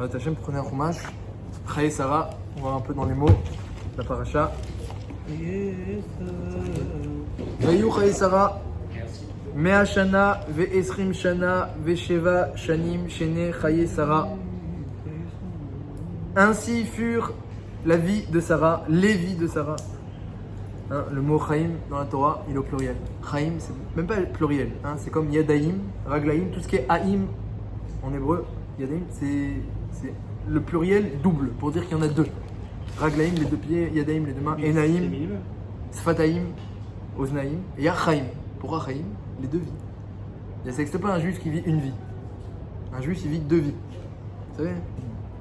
Hachem, prenez un chumash. Chaye Sarah, on va un peu dans les mots. La paracha. Vayu Chaye Sarah. Mea Shana, Ve'esrim Shana, Ve'sheva Shanim, Shene Chaye Sarah. Ainsi furent la vie de Sarah, les vies de Sarah. Hein, le mot Chaim dans la Torah, il est au pluriel. Chaim, c'est même pas le pluriel. Hein, c'est comme Yadaim, Raglaim, tout ce qui est Haïm en hébreu. Yadaim, c'est le pluriel double pour dire qu'il y en a deux. Raglaim, les deux pieds, Yadaim, les deux mains, Enaim, Sfataim, Oznaim. Et il y a Chaim. Pourquoi Chaim? Les deux vies. Ça n'existe pas un juif qui vit une vie. Un juif, il vit deux vies. Vous savez?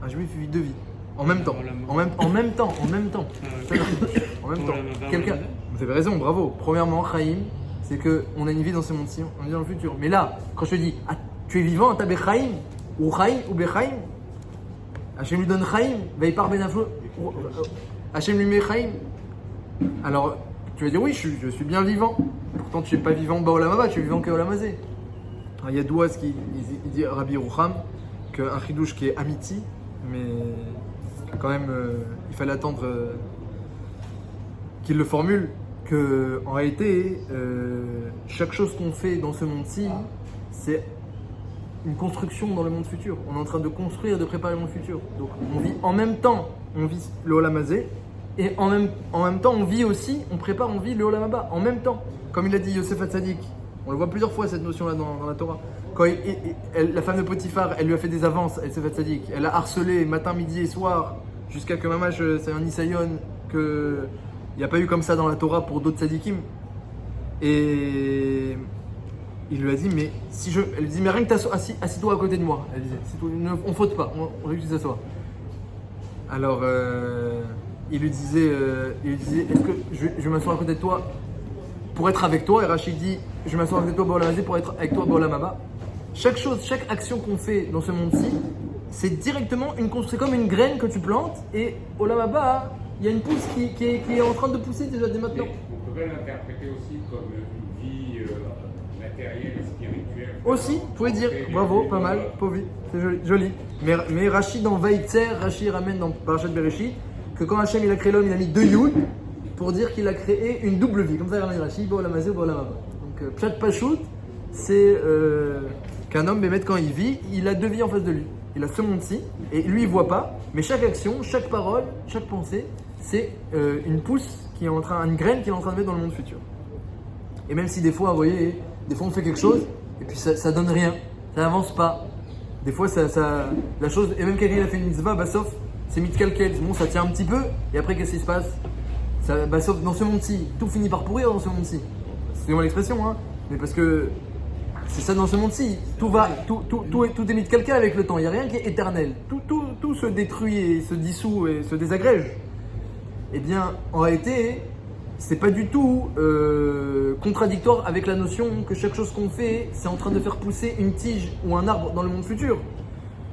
Un juif, il vit deux vies. En même temps. En même temps. Quelqu'un. Vous avez raison, bravo. Premièrement, Chaim, c'est qu'on a une vie dans ce monde-ci, on est dans le futur. Mais là, quand je te dis, ah, tu es vivant, t'as Bechaim, ou Chaim, ou Bechaim, Hachem lui donne Chaim, Veipar Benaflo, Hachem lui met Chaim. Alors, tu vas dire, oui, je suis bien vivant. Pourtant, tu n'es pas vivant Baolamaba, tu es vivant que Olamazé. Alors, il y a Douaz qui dit, Rabbi Rouham, qu'un chidouche qui est amiti, mais quand même, il fallait attendre qu'il le formule, que en réalité, chaque chose qu'on fait dans ce monde-ci, c'est une construction dans le monde futur. On est en train de construire, de préparer le monde futur. Donc on vit en même temps, on vit le Olamazé, et en même temps, on vit aussi, on vit le Olamaba, en même temps. Comme il a dit Yosef Hatzadik, on le voit plusieurs fois cette notion-là dans la Torah. Quand la femme de Potiphar, elle lui a fait des avances, Yosef Hatzadik, elle a harcelé matin, midi et soir, jusqu'à que Mamash, c'est un Nisayon, qu'il n'y a pas eu comme ça dans la Torah pour d'autres tzadikim. Et il lui a dit, mais si je. Elle lui dit, mais rien que assis-toi à côté de moi. Elle disait, on faute pas, on veut que tu t'assoies. Alors, il lui disait, est-ce que je m'assois à côté de toi pour être avec toi? Et Rachid dit, je m'assois à côté de toi, Baolamazé, pour être avec toi, Baolamaba. Chaque chose, chaque action qu'on fait dans ce monde-ci, c'est directement c'est comme une graine que tu plantes, et Olamaba, il y a une pousse qui est en train de pousser déjà dès maintenant. On peut l'interpréter aussi comme une vie matérielle et spirituelle. Aussi, vous pouvez dire, bravo, pas mal, Povi, c'est joli. Mais Rachid dans Vaïtzer, Rachid ramène dans Parashat Bereshit que quand Hachem il a créé l'homme, il a mis deux Yud pour dire qu'il a créé une double vie. Comme ça, il ramène Rachid, Baolamazé ou Baolamaba. Donc, Pshat Pachout, c'est qu'un homme, Bémet, quand il vit, il a deux vies en face de lui. Il a ce monde-ci, et lui, il voit pas, mais chaque action, chaque parole, chaque pensée, c'est une pousse une graine qui est en train de mettre dans le monde futur. Et même si des fois, vous voyez, des fois on fait quelque chose, et puis ça donne rien, ça n'avance pas. Des fois, la chose, et même quelqu'un il a fait une mitzvah, bah sauf, c'est mitkalkel, bon, ça tient un petit peu, et après, qu'est-ce qui se passe? Bah sauf dans ce monde-ci, tout finit par pourrir dans ce monde-ci. C'est moi l'expression, hein, mais parce que c'est ça dans ce monde-ci, tout est mitkalkel avec le temps, il n'y a rien qui est éternel, tout se détruit et se dissout et se désagrège. Eh bien, en réalité, c'est pas du tout contradictoire avec la notion que chaque chose qu'on fait, c'est en train de faire pousser une tige ou un arbre dans le monde futur.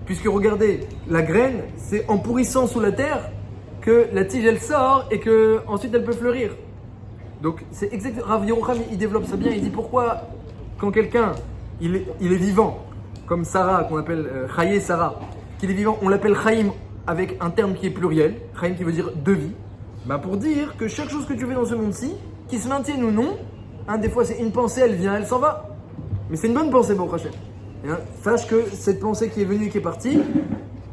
Puisque regardez, la graine, c'est en pourrissant sous la terre que la tige elle sort et que ensuite elle peut fleurir. Donc c'est exactement. Rav Yerucham, il développe ça bien. Il dit pourquoi quand quelqu'un il est vivant, comme Sarah qu'on appelle Chaye Sarah, qu'il est vivant, on l'appelle Chaim avec un terme qui est pluriel, Chaim qui veut dire deux vies. Ben pour dire que chaque chose que tu fais dans ce monde-ci, qui se maintienne ou non, hein, des fois c'est une pensée, elle vient, elle s'en va. Mais c'est une bonne pensée, Baruch Hashem. Hein, sache que cette pensée qui est venue et qui est partie,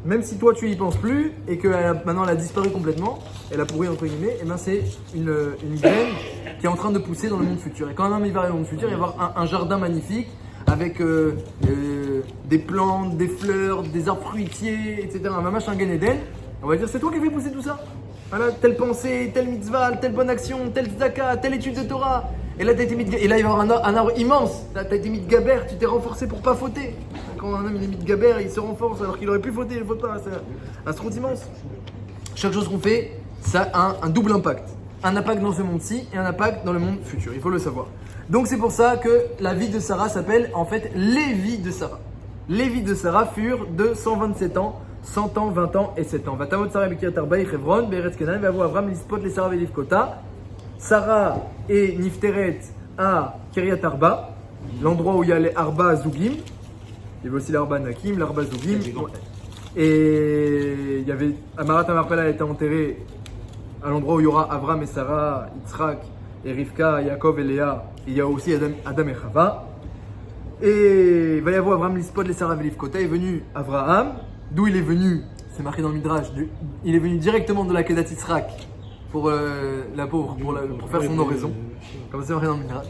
même si toi tu y penses plus et que maintenant elle a disparu complètement, elle a pourri entre guillemets, et ben c'est une graine qui est en train de pousser dans le monde futur. Et quand un homme il va dans le monde futur, il va y avoir un jardin magnifique avec des plantes, des fleurs, des arbres fruitiers, etc. Un mamash, un Gan Eden. On va dire c'est toi qui as fait pousser tout ça. Voilà, telle pensée, telle mitzvah, telle bonne action, telle tzedaka, telle étude de Torah. Et là, et là il va y avoir un arbre immense. Là, tu as été mis de gaber, tu t'es renforcé pour pas fauter. Quand un homme il est mis de gaber, il se renforce alors qu'il aurait pu fauter, il ne faute pas. C'est un stront immense. Chaque chose qu'on fait, ça a un double impact. Un impact dans ce monde-ci et un impact dans le monde futur. Il faut le savoir. Donc c'est pour ça que la vie de Sarah s'appelle en fait les vies de Sarah. Les vies de Sarah furent de 127 ans. 100 ans, 20 ans et 7 ans. Vatamot Sarah Bekirat Arba Hebron, Be'eretz Kenan, Vavo Avram, Lispot, les Sarah Velivkota. Sarah et Nifteret à Kiryat Arba, l'endroit où il y a les Arba Zougim. Il y avait aussi l'Arba Nakim, l'Arba Zougim. Et il y avait Amarat Amarpela a été enterré à l'endroit où il y aura Avram et Sarah, Yitzhak et Rivka, Yaakov et Léa. Et il y a aussi Adam et Chava. Et il va y avoir Avram Lispod, les Sarah et Livkota. Est venu Avraham, d'où il est venu, c'est marqué dans le Midrash, il est venu directement de la Kedat Yitzhak pour la pauvre, pour faire son oraison. Comme c'est marqué dans le Midrash.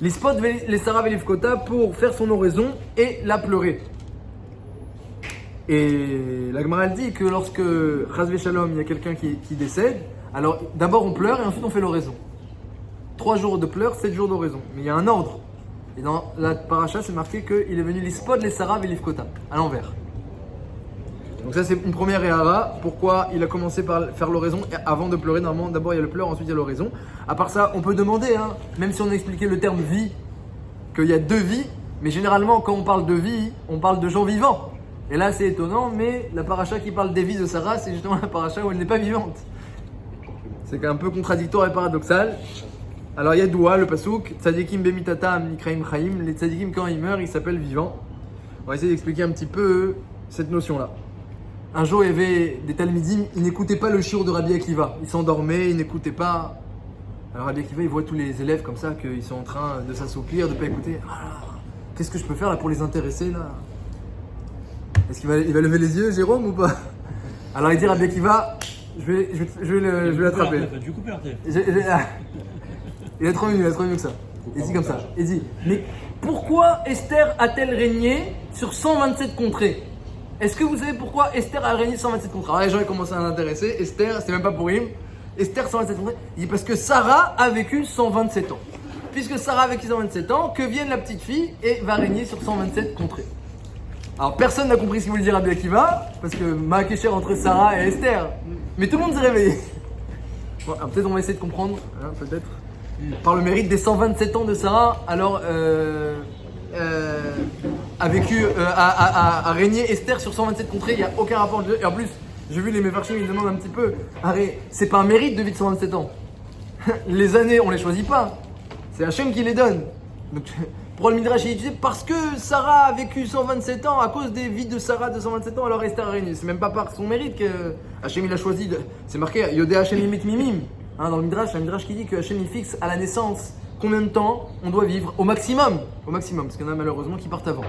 Lispod, les Sarah et Livkota pour faire son oraison et la pleurer. Et la Gemara elle dit que lorsque Chas Shalom, il y a quelqu'un qui décède, alors d'abord on pleure et ensuite on fait l'oraison. 3 jours de pleurs, 7 jours d'oraison. Mais il y a un ordre. Et dans la paracha, c'est marqué qu'il est venu l'Ispod, les Sarah et Livkota, à l'envers. Donc ça c'est une première éhara. Pourquoi il a commencé par faire l'oraison avant de pleurer. Normalement d'abord il y a le pleur, ensuite il y a l'oraison. À part ça, on peut demander, même si on a expliqué le terme vie, qu'il y a 2 vies, mais généralement quand on parle de vie, on parle de gens vivants. Et là c'est étonnant, mais la paracha qui parle des vies de Sarah, c'est justement la paracha où elle n'est pas vivante. C'est un peu contradictoire et paradoxal. Alors il y a Doua, le pasouk, Tzadikim bemitatam nikraim chaim, les tzadikim quand ils meurent, ils s'appellent vivants. On va essayer d'expliquer un petit peu cette notion-là. Un jour il y avait des talmidim, ils n'écoutaient pas le shiur de Rabbi Akiva. Ils s'endormaient, ils n'écoutaient pas. Alors Rabbi Akiva, il voit tous les élèves comme ça, qu'ils sont en train de s'assoupir, de ne pas écouter. Ah, qu'est-ce que je peux faire là pour les intéresser là? Est-ce qu'il va lever les yeux, Jérôme, ou pas? Alors il dit Rabbi Akiva, je vais l'attraper. Du coup, Il a trop mieux que ça. Il dit comme ça. Il dit, mais pourquoi Esther a-t-elle régné sur 127 contrées? Est-ce que vous savez pourquoi Esther a régné sur 127 contrées? Alors les gens ils commencent à l'intéresser. Esther, c'est même pas pour him. Esther 127 contrées. Il dit parce que Sarah a vécu 127 ans. Puisque Sarah a vécu 127 ans, que vienne la petite fille et va régner sur 127 contrées. Alors personne n'a compris ce qu'il voulait dire Rabbi Akiva, parce que Maakesher entre Sarah et Esther. Mais tout le monde s'est réveillé. Bon, peut-être on va essayer de comprendre, peut-être. Par le mérite des 127 ans de Sarah, alors a régné Esther sur 127 contrées, il n'y a aucun rapport. Et en plus, j'ai vu les Mefarshim, ils demandent un petit peu, c'est pas un mérite de vivre 127 ans. Les années, on les choisit pas. C'est Hachem qui les donne. Donc, pour le Midrash, il dit parce que Sarah a vécu 127 ans, à cause des vies de Sarah de 127 ans, alors Esther a régné. C'est même pas par son mérite que Hachem il a choisi. C'est marqué Yodé Hachem Yimit Mimim. Dans le Midrash, un Midrash qui dit que Hachem il fixe à la naissance combien de temps on doit vivre au maximum. Au maximum, parce qu'il y en a malheureusement qui partent avant.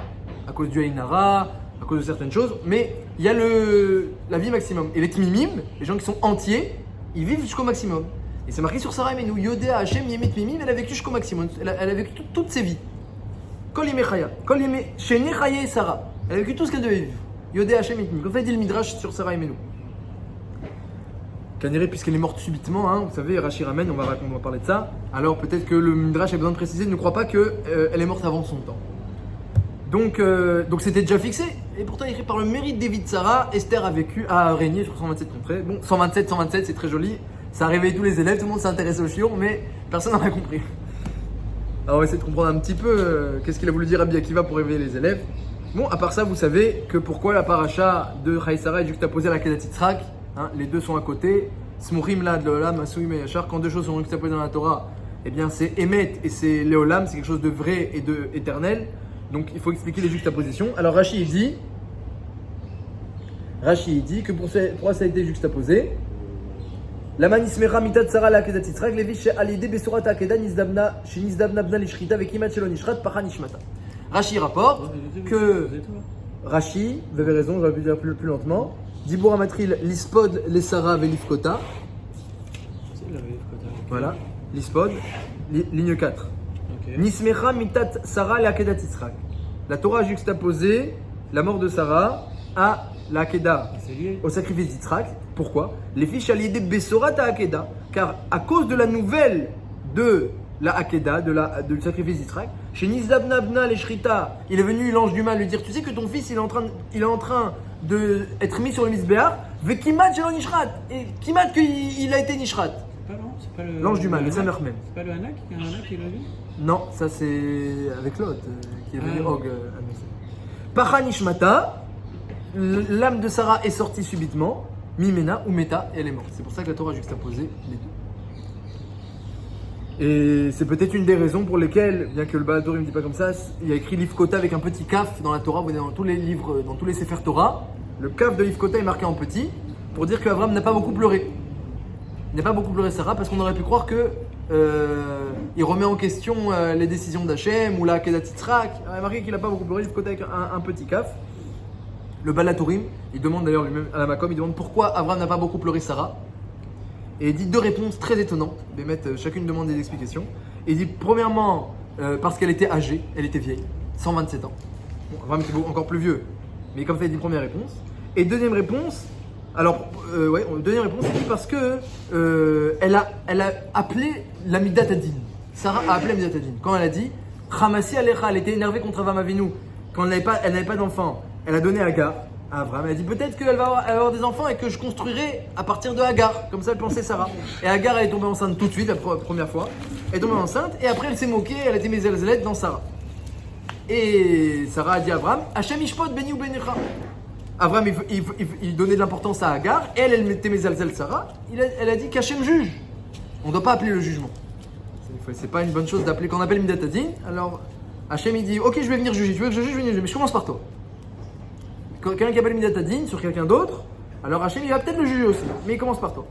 À cause du Ainara, à cause de certaines choses. Mais il y a la vie maximum. Et les Tmimim, les gens qui sont entiers, ils vivent jusqu'au maximum. Et c'est marqué sur Sarah Menou, Yodé Hachem Yimit Mimim, elle a vécu jusqu'au maximum. Elle a vécu toutes ses vies. Kol Yimei Chaya. Kol Yimei Sheni Chaya et Sarah. Elle a vécu tout ce qu'elle devait vivre. Yodé Hachem Yimit Mimim. Comme ça dit le Midrash sur Sarah Menou. Kaniré, puisqu'elle est morte subitement, vous savez, Rashi ramène, on va parler de ça. Alors peut-être que le Midrash a besoin de préciser, ne croit pas qu'elle est morte avant son temps. Donc c'était déjà fixé. Et pourtant, écrit par le mérite des vies de Sarah, Esther a régné sur 127 contrées. Bon, 127, c'est très joli. Ça a réveillé tous les élèves, tout le monde s'est intéressé au shiur, mais personne n'a rien compris. Alors on va essayer de comprendre un petit peu qu'est-ce qu'il a voulu dire Rabbi Akiva pour réveiller les élèves. Bon, à part ça, vous savez que pourquoi la paracha de Chai Sarah est juxtaposée à la Kedat Yitzhak. Les deux sont à côté. Smurim la de l'olam, asuim et yachar. Quand deux choses sont juxtaposées dans la Torah, eh bien c'est Emet et c'est Léolam, c'est quelque chose de vrai et de éternel. Donc il faut expliquer les juxtapositions. Alors Rashi dit que pourquoi ça a été juxtaposé. La manismera mitat Sarah la kedat Yitzhak levi she'alidé besurat akeda nizdabna shenizdabna bna lishrita vekimat shelo nishrat pacha nishmata. Rashi rapporte que Rashi, vous avez raison, j'aurais pu dire plus lentement. Dibour Amatril, l'Ispod, les Sarah, Velifkota. Voilà, l'Ispod, ligne 4. Nismecha mitat Sarah, la Kedat Yitzhak. La Torah a juxtaposé la mort de Sarah à la Akeda, au sacrifice d'Yitzhak. Pourquoi? Les fiches alliées des Bessorat à Akeda, car à cause de la nouvelle de la Akeda, du sacrifice d'Yitzhak, chez Nizdabnabna les Shrita, il est venu l'ange du mal lui dire, tu sais que ton fils il est en train d'être mis sur le Mizbeach, Vekimat Shelo Nishrat, et Kimat qu'il a été Nishrat. C'est pas L'ange du mal, le Samer même. C'est pas le Hanak qui l'a vu? Non, ça c'est avec Lot qui est venu Og annoncer. Pacha Nishmata, l'âme de Sarah est sortie subitement, Mimena ou Meta, et elle est morte. C'est pour ça que la Torah a juxtaposé les deux. Et c'est peut-être une des raisons pour lesquelles, bien que le Baal Torah ne dit pas comme ça, il y a écrit Livkota avec un petit kaf dans la Torah. Vous voyez dans tous les livres, dans tous les Sefer Torah, Le kaf de l'Ifkota est marqué en petit pour dire qu'Avram n'a pas beaucoup pleuré. Il n'a pas beaucoup pleuré Sarah parce qu'on aurait pu croire que il remet en question les décisions d'Hachem ou la Kedat Yitzhak. Il a marqué qu'il n'a pas beaucoup pleuré, l'Ifkota avec un petit kaf. Le Balatourim, il demande d'ailleurs lui-même à la Makom, il demande pourquoi Avram n'a pas beaucoup pleuré Sarah. Et il dit deux réponses très étonnantes. Chacune demande des explications. Et il dit premièrement parce qu'elle était âgée, elle était vieille, 127 ans. Bon, Avram était encore plus vieux, mais comme ça il dit première réponse. Et deuxième réponse, deuxième réponse, il dit parce que elle a appelé la Midat Adin. Sarah a appelé la Midat Adin. Quand elle a dit Hamasi Alecha, elle était énervée contre Avram Avinu. Quand elle n'avait pas d'enfant, elle a donné Hagar à Avram. Elle a dit peut-être qu'elle va avoir des enfants et que je construirai à partir de Hagar. Comme ça, elle pensait Sarah. Et Hagar, elle est tombée enceinte tout de suite, la première fois. Elle est tombée enceinte et après, elle s'est moquée. Elle a été mise dans Sarah. Et Sarah a dit à Avram Hachem Ishpot Beni ou Benicha. Avram, il donnait de l'importance à Hagar. Et elle mettait Mezalzel Sarah. Elle a dit qu'Hachem juge. On ne doit pas appeler le jugement. C'est pas une bonne chose d'appeler. Quand on appelle Midat Adin, alors Hachem il dit ok, je vais venir juger. Tu veux que je juge, je vais venir juger. Mais je commence par toi. Quand quelqu'un qui appelle Midat Adin sur quelqu'un d'autre, alors Hachem il va peut-être le juger aussi, mais il commence par toi.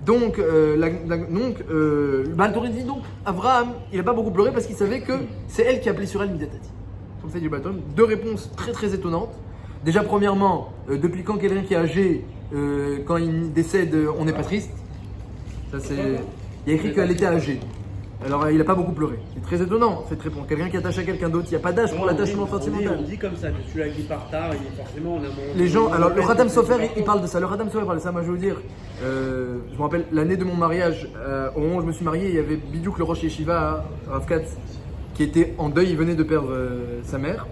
Donc, Baltori dit donc, Abraham, il n'a pas beaucoup pleuré parce qu'il savait que c'est elle qui a appelé sur elle Midat Adin. Comme ça dit Baltori. Deux réponses très très étonnantes. Déjà, premièrement, depuis quand quelqu'un qui est âgé, quand il décède, on n'est pas triste. Ça, c'est... Il y a écrit qu'elle était âgée. Alors, il n'a pas beaucoup pleuré. C'est très étonnant cette réponse. Quelqu'un qui est attaché à quelqu'un d'autre, il n'y a pas d'âge pour l'attachement sentimental. On dit comme ça, que celui-là qui part tard, il est forcément en amont. Les gens, alors le Khatam Sofer, il parle de ça. Le Khatam Sofer parle de ça. Moi, je veux dire, je me rappelle l'année de mon mariage, au moment où je me suis marié, il y avait Bidiouk, le Rosh Yeshiva, Rav Katz, qui était en deuil. Il venait de perdre sa mère.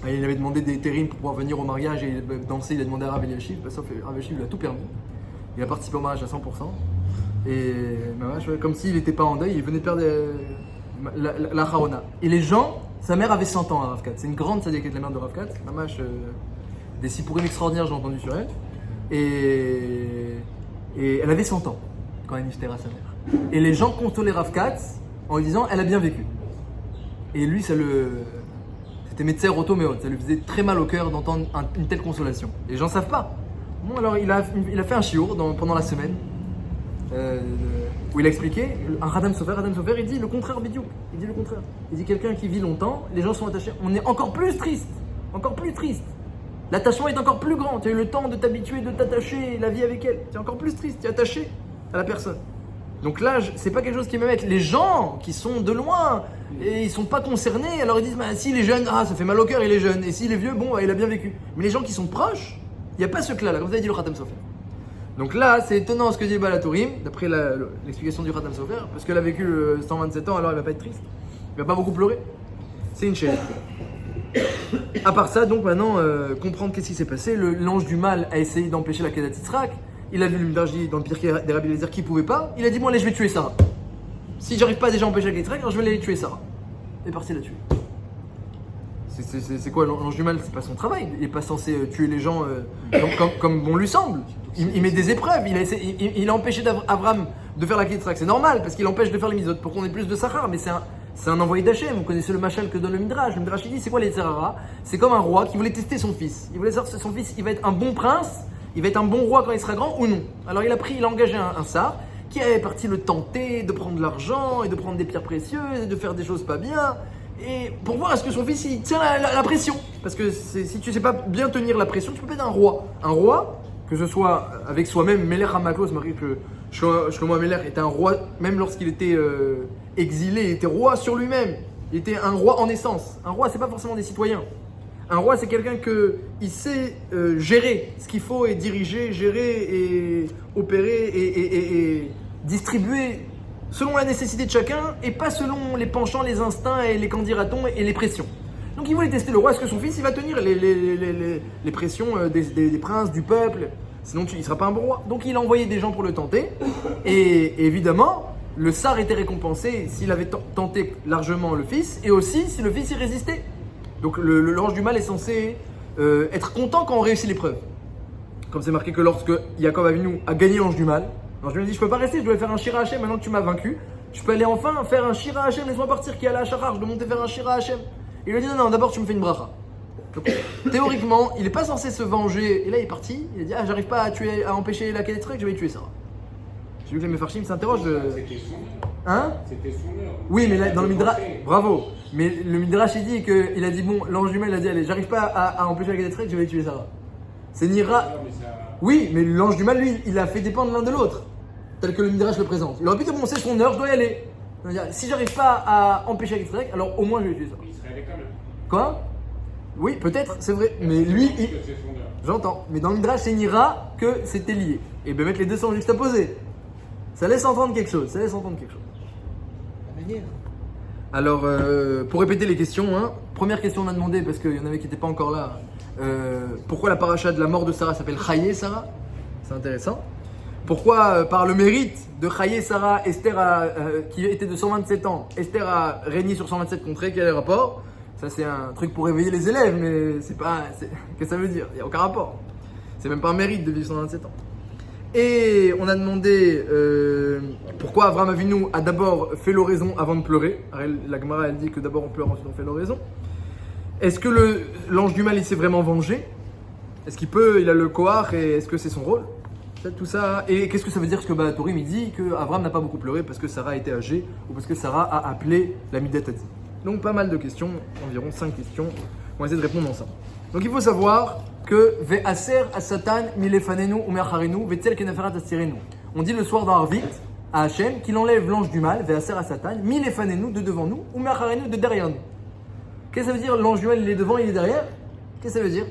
Et il avait demandé des terrims pour pouvoir venir au mariage et danser. Il a demandé à Rav Eliashiv. Sauf que Rav Eliashiv lui a tout permis. Il a participé au mariage à 100%. Et comme s'il n'était pas en deuil, il venait de perdre la Harona. Et les gens, sa mère avait 100 ans à Rav Katz. C'est une grande sadique de la mère de Rav Katz. Des sipourim extraordinaires, j'ai entendu sur elle. Et elle avait 100 ans quand elle niftéra sa mère. Et les gens consolaient Rav Katz en lui disant elle a bien vécu. Et lui, c'était médecin rotoméot. Ça lui faisait très mal au cœur d'entendre une telle consolation. Et les gens ne savent pas. Bon, alors il a fait un shiur pendant la semaine. Où il a expliqué, un Khatam Sofer, il dit le contraire Bidiouk. Il dit le contraire. Il dit quelqu'un qui vit longtemps, les gens sont attachés. On est encore plus triste. Encore plus triste. L'attachement est encore plus grand. Tu as eu le temps de t'habituer, de t'attacher, la vie avec elle. Tu es encore plus triste. Tu es attaché à la personne. Donc là, c'est pas quelque chose qui m'aime. Les gens qui sont de loin et ils sont pas concernés, alors ils disent bah, s'il est jeune, ça fait mal au cœur, il est jeune. Et s'il est vieux, bon, il a bien vécu. Mais les gens qui sont proches, il n'y a pas ce clan là, comme ça dit le Khatam Sofer. Donc là, c'est étonnant ce que dit le Balatourim, d'après l'explication du Khatam Sofer, parce qu'elle a vécu 127 ans, alors elle va pas être triste. Elle va pas beaucoup pleurer. C'est une chaîne. À part ça, donc maintenant, comprendre qu'est-ce qui s'est passé. L'ange du mal a essayé d'empêcher la Kedat Yitzhak. Il a vu le Midrash dans le pire des Rabbi Eliezer qui pouvait pas. Il a dit, moi, allez, je vais tuer Sarah. Si j'arrive pas déjà à empêcher la Kedat Yitzhak, alors je vais aller tuer Sarah. Il est parti la tuer. C'est quoi l'ange du mal? C'est pas son travail. Il est pas censé tuer les gens comme bon lui semble. Il met des épreuves. Il a empêché Avram de faire la Kedat Yitzhak. C'est normal parce qu'il empêche de faire les mitzvot pour qu'on ait plus de Sachar. Mais c'est un envoyé d'Hachem. Vous connaissez le machal que donne le Midrash. Le Midrash il dit c'est quoi les Tzerara? C'est comme un roi qui voulait tester son fils. Il voulait savoir si son fils il va être un bon prince, il va être un bon roi quand il sera grand ou non. Alors il a engagé un sar qui avait parti le tenter de prendre de l'argent et de prendre des pierres précieuses et de faire des choses pas bien. Et pour voir est-ce que son fils il tient la pression. Parce que si tu sais pas bien tenir la pression, tu peux pas être un roi. Un roi, que ce soit avec soi-même, Melech Hamakos, c'est marqué que Shlomo Melech était un roi, même lorsqu'il était exilé, il était roi sur lui-même. Il était un roi en essence. Un roi, c'est pas forcément des citoyens. Un roi, c'est quelqu'un qui sait gérer ce qu'il faut et diriger, gérer et opérer et distribuer selon la nécessité de chacun et pas selon les penchants, les instincts et les candidatons et les pressions. Donc il voulait tester le roi, est-ce que son fils il va tenir les pressions des princes, du peuple, sinon il ne sera pas un bon roi. Donc il a envoyé des gens pour le tenter et évidemment le sar était récompensé s'il avait tenté largement le fils et aussi si le fils y résistait. Donc l'ange du mal est censé être content quand on réussit l'épreuve. Comme c'est marqué que lorsque Yaakov Avinu a gagné l'ange du mal, l'ange du mal dit je peux pas rester, je dois faire un shira Hashem maintenant que tu m'as vaincu. Je peux aller enfin faire un shira Hashem, laisse-moi partir qui est à la Shachar, je dois monter faire un shira Hashem. Il lui a dit non, d'abord tu me fais une bracha. Donc, théoriquement, il n'est pas censé se venger. Et là, il est parti. Il a dit, j'arrive pas à empêcher la Kédetrek, je vais tuer Sarah. J'ai vu que les Mefarshim s'interrogent. C'était son heure. Hein? C'était son heure. Oui, mais là, dans le Midrash, Midrash. bravo. Mais le Midrash, il dit qu'il a dit, bon, l'ange du mal, il a dit, allez, j'arrive pas à empêcher la Kédetrek, je vais tuer Sarah. C'est Nira. Oui, mais l'ange du mal, lui, il a fait dépendre l'un de l'autre, tel que le Midrash le présente. Il aurait pu dire, bon, c'est son heure, je dois y aller. Il va dire, si j'arrive pas à empêcher la Kédetrek, alors au moins je vais tuer Sarah. Il serait allé quand même. Quoi? Oui, peut-être, c'est vrai. Mais lui, Parce que c'est son heure. j'entends. Mais dans le Midrash, c'est Nira que c'était lié. Et bien mettre les deux sont juxtaposés. Ça laisse entendre quelque chose. La manière. Alors, pour répéter les questions, hein, première question on a demandé, parce qu'il y en avait qui n'étaient pas encore là, pourquoi la paracha de la mort de Sarah s'appelle Chaye Sarah? C'est intéressant. Pourquoi, par le mérite de Chaye Sarah, Esther qui était de 127 ans, Esther a régné sur 127 contrées? Quel est le rapport? Ça, c'est un truc pour réveiller les élèves, mais c'est pas. Qu'est-ce que ça veut dire? Il n'y a aucun rapport. C'est même pas un mérite de vivre 127 ans. Et on a demandé pourquoi Avraham Avinu a d'abord fait l'oraison avant de pleurer. Alors, la Gemara, elle dit que d'abord on pleure, ensuite on fait l'oraison. Est-ce que l'ange du mal, il s'est vraiment vengé? Est-ce il a le koach et est-ce que c'est son rôle? Peut-être tout ça. Et qu'est-ce que ça veut dire? Parce que Torim, il dit que Avraham n'a pas beaucoup pleuré parce que Sarah était âgée ou parce que Sarah a appelé la Midat Hadin. Donc pas mal de questions, environ 5 questions. On va essayer de répondre ensemble. Donc il faut savoir que Ve'aser as-Satan milefanenu ou me'acharenu ve'tzel kenaferat astirenu. On dit le soir dans Arvit à Hachem qu'il enlève l'ange du mal, Ve'aser as-Satan, milefanenu de devant nous ou me'acharenu de derrière nous. Qu'est-ce que ça veut dire? L'ange du mal il est devant, il est derrière? Qu'est-ce que ça veut dire?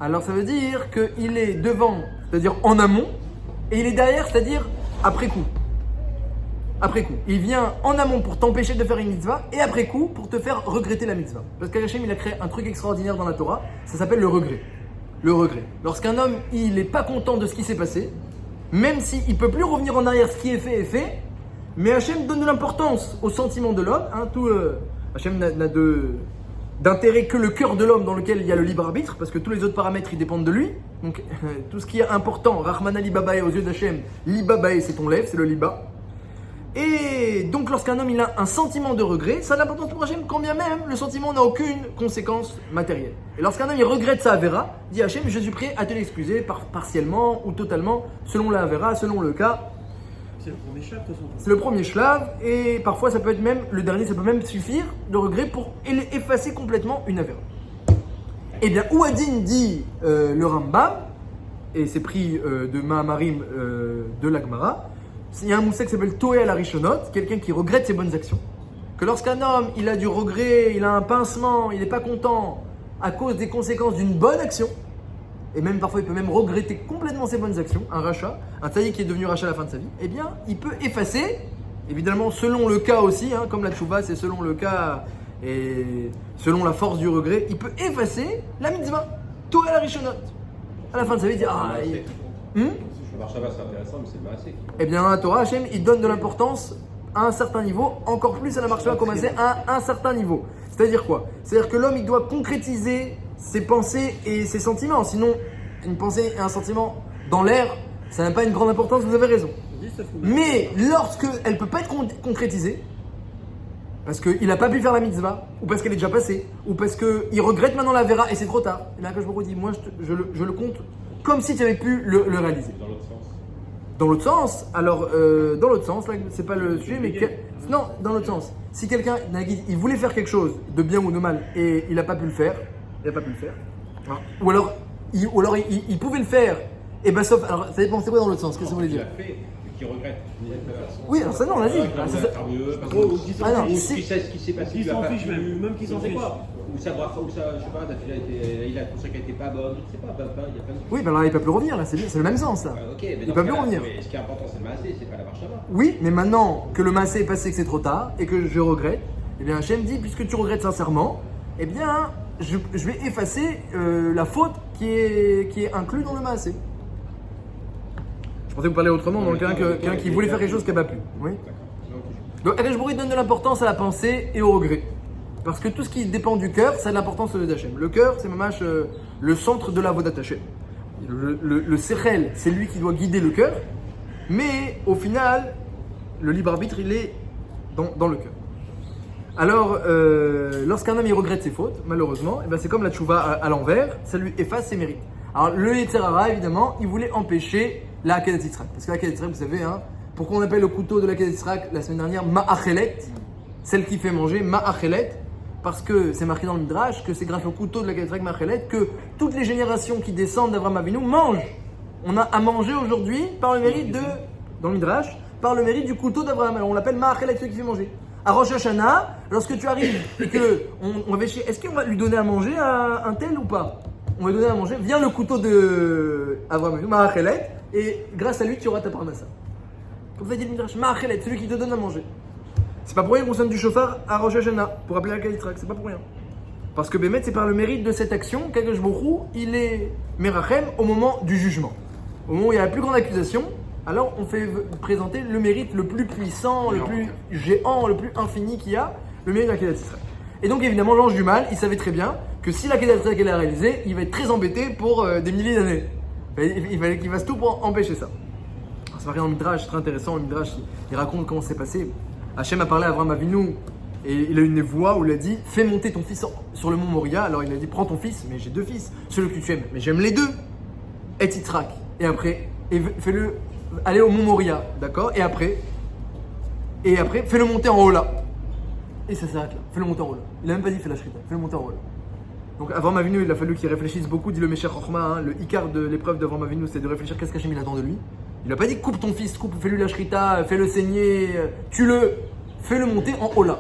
Alors ça veut dire qu'il est devant, c'est-à-dire en amont, et il est derrière, c'est-à-dire après coup. Après coup. Il vient en amont pour t'empêcher de faire une mitzvah et après coup pour te faire regretter la mitzvah. Parce qu'Hachem il a créé un truc extraordinaire dans la Torah, ça s'appelle le regret. Le regret. Lorsqu'un homme il n'est pas content de ce qui s'est passé, même s'il ne peut plus revenir en arrière, ce qui est fait, mais Hachem donne de l'importance au sentiment de l'homme. Hein, Hachem n'a d'intérêt que le cœur de l'homme dans lequel il y a le libre arbitre, parce que tous les autres paramètres ils dépendent de lui. Donc tout ce qui est important, Rahmana Libabae aux yeux d'Hachem, Libabae c'est ton lèvre, c'est le liba. Et donc lorsqu'un homme il a un sentiment de regret, ça a l'importance pour Hachem, quand bien même le sentiment n'a aucune conséquence matérielle. Et lorsqu'un homme il regrette sa Avera, dit Hachem, je suis prêt à te l'excuser partiellement ou totalement, selon la Avera, selon le cas. C'est le premier chlav, de toute façon. C'est le premier shlav, et parfois ça peut être même, le dernier, ça peut même suffire, le regret, pour effacer complètement une Avera. Eh bien, Ouadin dit le Rambam, et c'est pris de Mahamarim de l'Agmara. Il y a un moussek qui s'appelle Toé à la Rishonot, quelqu'un qui regrette ses bonnes actions. Que lorsqu'un homme, il a du regret, il a un pincement, il n'est pas content à cause des conséquences d'une bonne action, et même parfois il peut même regretter complètement ses bonnes actions, un rachat, un taillé qui est devenu rachat à la fin de sa vie, eh bien il peut effacer, évidemment selon le cas aussi, hein, comme la tchouva c'est selon le cas et selon la force du regret, il peut effacer la mitzvah, Toé à la Rishonot. À la fin de sa vie, il dit Le Marshava c'est intéressant, mais c'est le Maasé. Eh bien, la Torah, Hachem, il donne de l'importance à un certain niveau, encore plus à la Marshava commencer à un certain niveau. C'est-à-dire quoi? C'est-à-dire que l'homme, il doit concrétiser ses pensées et ses sentiments. Sinon, une pensée et un sentiment dans l'air, ça n'a pas une grande importance, vous avez raison. Mais lorsqu'elle ne peut pas être concrétisée, parce qu'il n'a pas pu faire la mitzvah, ou parce qu'elle est déjà passée, ou parce qu'il regrette maintenant la vera et c'est trop tard, et bien que je me dis, moi je le compte comme si tu avais pu le réaliser. Dans l'autre sens. Dans l'autre sens, alors dans l'autre sens, là c'est pas le sujet, mais non, dans l'autre sens. Si quelqu'un, il voulait faire quelque chose de bien ou de mal et il n'a pas pu le faire, hein. Ou alors il pouvait le faire, et ben sauf, alors ça dépend, c'est quoi dans l'autre sens? Qu'est-ce que vous voulez dire? Il a fait et qui regrette. Oui, alors ça non, on l'a dit. Ah, Ça, tant mieux, parce Ou qui s'en Ah non, ou fiche. qui sait ce qui s'est passé. Qui s'en fiche même qui s'en sait fiche. pas. Ou ça, je sais pas, il a conscience qu'elle était pas bonne, je sais pas, il y a plein de trucs. oui, ben là il peut plus revenir, là c'est le même sens là. Ok, mais Il dans peut ce plus cas-là, revenir. mais ce qui est important, c'est le Maasé, c'est pas la Marshava. Oui, mais maintenant que le massé est passé, que c'est trop tard et que je regrette, eh bien Hachem dit, puisque tu regrettes sincèrement, eh bien je vais effacer la faute qui est inclue dans le massé. Je pensais vous parler autrement, dans le cas quelqu'un qui voulait faire quelque chose qui n'a pas pu. Oui. Donc Akadosh Baruch Hu donne de l'importance à la pensée et au regret. Parce que tout ce qui dépend du cœur, ça a de l'importance d'Hachem. Le cœur, c'est mamash le centre de la vodat Hachem. Le sechel, c'est lui qui doit guider le cœur, mais au final, le libre arbitre, il est dans le cœur. Alors, lorsqu'un homme il regrette ses fautes, malheureusement, eh ben, c'est comme la tchouva à l'envers, ça lui efface ses mérites. Alors, le Yetzer Hara, évidemment, il voulait empêcher la Akedat Yitzhak. Parce que la Akedat Yitzhak, vous savez, hein, pourquoi on appelle le couteau de la Akedat Yitzhak la semaine dernière Ma'achelet, celle qui fait manger, Ma'achelet, parce que c'est marqué dans le Midrash que c'est grâce au couteau de la Akedat Yitzhak Ma'achelet que toutes les générations qui descendent d'Avraham Avinu mangent. On a à manger aujourd'hui par le mérite de, dans le Midrash, par le mérite du couteau d'Avraham. Alors on l'appelle Ma'achelet, celui qui fait manger. À Rosh Hashanah, lorsque tu arrives et que on va est-ce qu'on va lui donner à manger à un tel ou pas? On va lui donner à manger, vient le couteau de Avraham Avinu, Ma'achelet, et grâce à lui tu auras ta parnassa. Comme ça dit le Midrash, Ma'achelet, celui qui te donne à manger. C'est pas pour rien qu'on sonne du chauffard à Rosh Hashanah, pour appeler la Kalitrak, c'est pas pour rien. Parce que Bémet, c'est par le mérite de cette action qu'Akadosh Baruch Hu, il est Merachem au moment du jugement. Au moment où il y a la plus grande accusation, alors on fait présenter le mérite le plus puissant, le plus géant, le plus infini qu'il y a, le mérite de la Kalitrak. Et donc évidemment, l'ange du mal, il savait très bien que si la Kalitrak elle est réalisée, il va être très embêté pour des milliers d'années. Il fallait qu'il fasse tout pour empêcher ça. Alors, c'est marqué dans le Midrash, très intéressant, le Midrash, il raconte comment c'est passé. Hachem a parlé à Avraham Avinu et il a eu une voix où il a dit fais monter ton fils sur le mont Moria. Alors il a dit prends ton fils, mais j'ai deux fils, celui que tu aimes, mais j'aime les deux. Et Yitzhak. Et après, fais-le aller au mont Moria, d'accord? Et après, fais-le monter en haut là. Et ça s'arrête là. Fais-le monter en haut là. Il a même pas dit fais la shrita, fais-le monter en haut là. Donc Avraham Avinu, il a fallu qu'il réfléchisse beaucoup, dit le Meshach Chochma, hein, le Icar de l'épreuve d'Avraham Avinu, c'est de réfléchir qu'est-ce qu'Hachem il attend de lui. Il n'a pas dit coupe ton fils, fais-lui la shrita, fais-le saigner, tue-le, fais-le monter en haut là.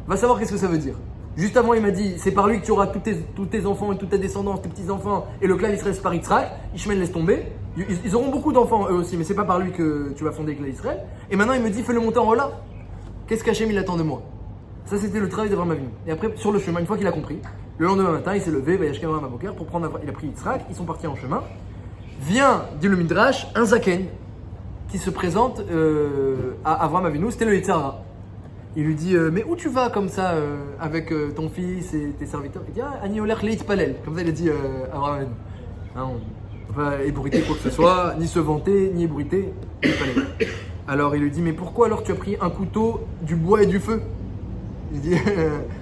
Va savoir qu'est-ce que ça veut dire. Juste avant, il m'a dit c'est par lui que tu auras tous tes enfants et toute ta descendance, tes petits-enfants, et le clan Israël c'est par Yitzhak. Ishmael laisse tomber. Ils auront beaucoup d'enfants eux aussi, mais c'est pas par lui que tu vas fonder le clan Israël. Et maintenant, il me dit fais-le monter en haut là. Qu'est-ce qu'Hachem il attend de moi? Ça, c'était le travail d'Avraham Avinu. Et après, sur le chemin, une fois qu'il a compris, le lendemain matin, il s'est levé, pour prendre il a pris Yitzhak, ils sont partis en chemin. Vient, dit le Midrash, un zaken qui se présente à Avraham Avinu, c'était le Yetzer Hara. Il lui dit mais où tu vas comme ça avec ton fils et tes serviteurs? Il dit Ani olech leitpalel, comme ça il a dit Avraham Avinu. Hein, on ne va pas ébouriter quoi que ce soit, ni se vanter, ni ébouriter, leitpalel. Alors il lui dit mais pourquoi alors tu as pris un couteau, du bois et du feu? Il dit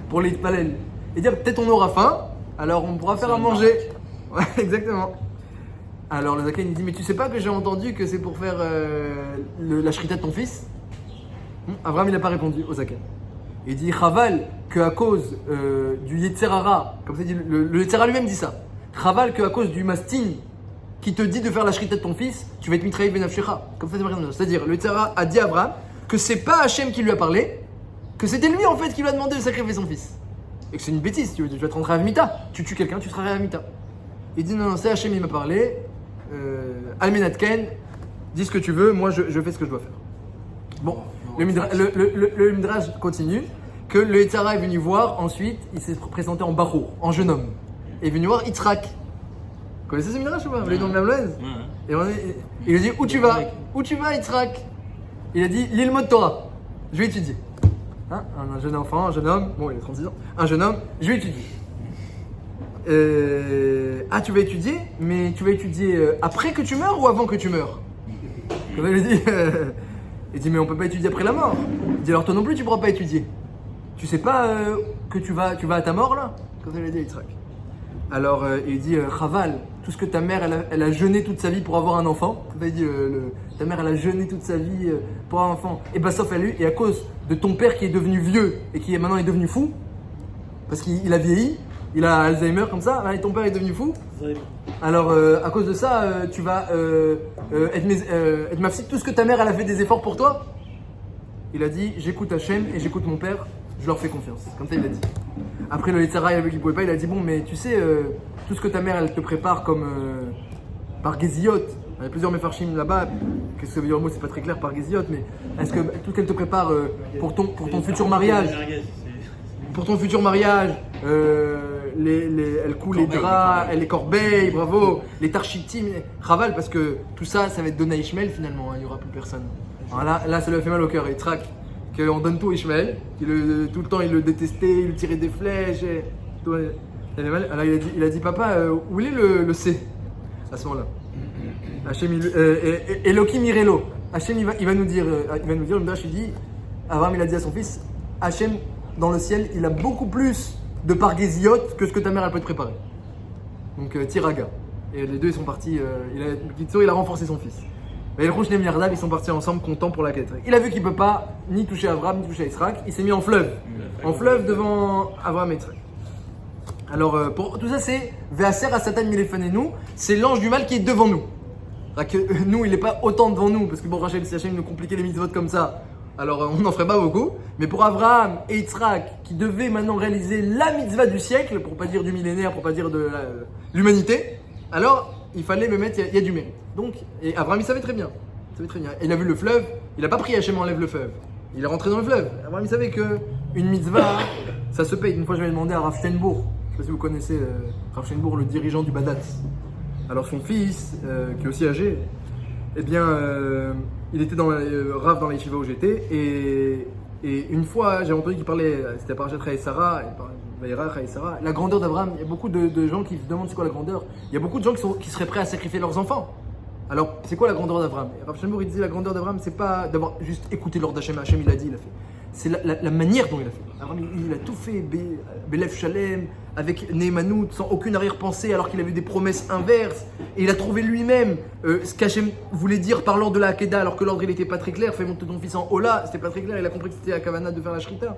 pour leitpalel. Il dit peut-être on aura faim, alors on pourra faire à manger. Ouais, exactement. Alors le zaken il dit mais tu sais pas que j'ai entendu que c'est pour faire la shrita de ton fils? Avraham il n'a pas répondu au zaken. Il dit Chaval qu'à cause du Yetzer Hara, comme ça dit le Yetzer Hara lui-même dit ça. Chaval qu'à cause du mastin qui te dit de faire la shrita de ton fils, tu vas être mitraï benafshecha. Comme ça c'est-à-dire le Yetzer Hara a dit à Avraham que c'est pas Hachem qui lui a parlé, que c'était lui en fait qui lui a demandé de sacrifier son fils. Et que c'est une bêtise, tu vas te rendre à Mita. Tu tues quelqu'un, tu seras à Mita. Il dit non, c'est Hachem, il m'a parlé. Almenatken, dis ce que tu veux, moi je fais ce que je dois faire. Bon, le Midrash continue que le Yetzer Hara est venu voir, ensuite il s'est présenté en Bachour, en jeune homme. Et est venu voir Yitzhak. Vous connaissez ce Midrash ou pas? Vous l'avez dans le Mamloise? Et il lui dit où tu vas? Où tu vas Yitzhak? Il a dit l'ilmod Torah, je vais étudier. Hein? Un jeune enfant, un jeune homme, bon il a 36 ans, un jeune homme, je vais étudier. Tu vas étudier, mais tu vas étudier après que tu meurs ou avant que tu meurs? Comme il dit, il dit mais on peut pas étudier après la mort. Il dit alors toi non plus tu pourras pas étudier. Tu sais pas que tu vas à ta mort là? Comme il a dit Yitzhak. Alors il dit Chaval, tout ce que ta mère elle a jeûné toute sa vie pour avoir un enfant. Comme il dit ta mère elle a jeûné toute sa vie pour avoir un enfant. Et bah sauf à lui et à cause de ton père qui est devenu vieux et qui maintenant est devenu fou parce qu'il a vieilli. Il a Alzheimer comme ça, et ton père est devenu fou. Alors à cause de ça, tu vas être mafsid, tout ce que ta mère elle a fait des efforts pour toi. Il a dit j'écoute Hachem et j'écoute mon père, je leur fais confiance. Comme ça il a dit. Après le Yetzer Hara il a vu qu'il pouvait pas, il a dit bon mais tu sais tout ce que ta mère elle te prépare comme par Géziot. Il y a plusieurs mefarshim là-bas. Qu'est-ce que ça veut dire le mot? C'est pas très clair par Géziot, mais est-ce que tout ce qu'elle te prépare pour ton futur mariage? Pour ton futur mariage, elle coule les draps, les corbeilles, bravo, les tarchitim, Chaval, parce que tout ça, ça va être donné à Ishmael finalement, hein, il n'y aura plus personne. Alors là, ça lui a fait mal au cœur, et Yitzhak, qu'on donne tout à Ishmael, tout le temps il le détestait, il lui tirait des flèches, tout, il avait mal. Alors il a dit papa, où est le C à ce moment-là? Hachem, Elohim Irelo. Hachem il va nous dire, le Midrash il dit, Abraham il a dit à son fils, Hachem dans le ciel, il a beaucoup plus de pargésiotes que ce que ta mère elle peut te préparer. Donc Tiraga. Et les deux ils sont partis, il a renforcé son fils. Et le Rouge Nemiardab, ils sont partis ensemble contents pour la quête. Il a vu qu'il ne peut pas ni toucher Avram, ni toucher Yitzhak. Il s'est mis en fleuve. En fleuve devant Avram et Yitzhak. Alors pour tout ça c'est Ve'aser Satan Milefenenu, c'est l'ange du mal qui est devant nous. Que nous il n'est pas autant devant nous parce que bon Rachel si Hachem nous compliquait les mitzvot comme ça, alors on n'en ferait pas beaucoup. Mais pour Abraham et Yitzhak qui devaient maintenant réaliser la mitzvah du siècle, pour pas dire du millénaire, pour pas dire de l'humanité, alors il fallait me mettre, il y a du mérite. Donc, et Abraham il savait très bien. Il savait très bien. Il a vu le fleuve, il n'a pas pris Hachem enlève le fleuve. Il est rentré dans le fleuve. Abraham il savait que une mitzvah, ça se paye. Une fois j'avais demandé à Rav Steinbourg, je ne sais pas si vous connaissez Rav Steinbourg, le dirigeant du Badatz. Alors son fils, qui est aussi âgé, eh bien, il était dans Rav dans la yeshiva où j'étais, et une fois j'ai entendu qu'il parlait, c'était à Parashat Chayei Sarah, la grandeur d'Abraham. Il y a beaucoup de gens qui se demandent c'est quoi la grandeur. Il y a beaucoup de gens qui seraient prêts à sacrifier leurs enfants. Alors, c'est quoi la grandeur d'Abraham? Rav Steinbourg, il disait la grandeur d'Abraham, c'est pas d'avoir juste écouté l'ordre d'Hachem. Hachem, il a dit, il a fait. C'est la manière dont il a fait. Abraham, il a tout fait, Belef Shalem, avec Nehemanout, sans aucune arrière-pensée, alors qu'il avait des promesses inverses. Et il a trouvé lui-même ce qu'Hachem voulait dire par l'ordre de la Hakeda, alors que l'ordre il n'était pas très clair. Fais monter ton fils en Ola, c'était pas très clair. Il a compris que c'était à Kavana de faire la Shrita.